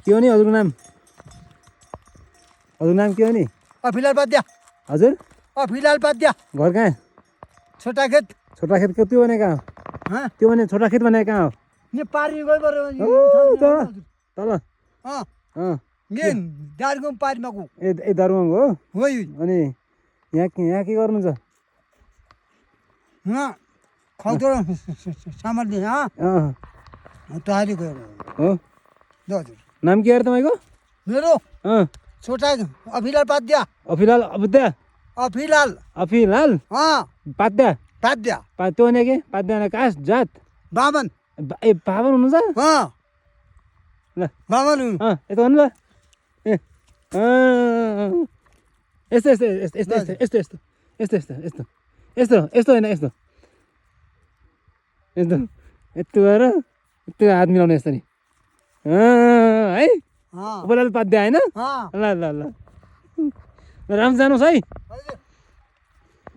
के हो नि हजुरको नाम? हजुरको नाम के हो नि? अफिलाल पाद्या। हजुर? अफिलाल पाद्या। घर कहाँ? छोटा खेत। छोटा खेत त्यो भने कहाँ हो? त्यो भने छोटा खेत भने कहाँ हो? नि पारी गयो तल दार्गुम पारीमा गयो। ए दार्गुम हो? अनि यहाँ के गर्नुहुन्छ? खौतो सामान दिन्छ तयारी गयो हो। हजुर नाम के अरे तपाईँको? मेरो छोटा अफिलाल पाद्या। अफिलाल अबुद्या? अफिलाल अफिलाल पाद्या? पाद्या। त्यो भने के? पाद्या भने कास्ट जात? बामन। ए बामन हुनुहुन्छ? ल बामन हुनु। यता भन्नु ल। ए यस्तो यस्तो यस्तो यस्तो यस्तो यस्तो यस्तो यस्तो यस्तो यस्तो यस्तो होइन यस्तो यस्तो यस्तो गरेर यस्तो हात मिलाउने यस्तो नि है अफिलाल पाद्या होइन? ल ल ल राम्रो जानुहोस् है।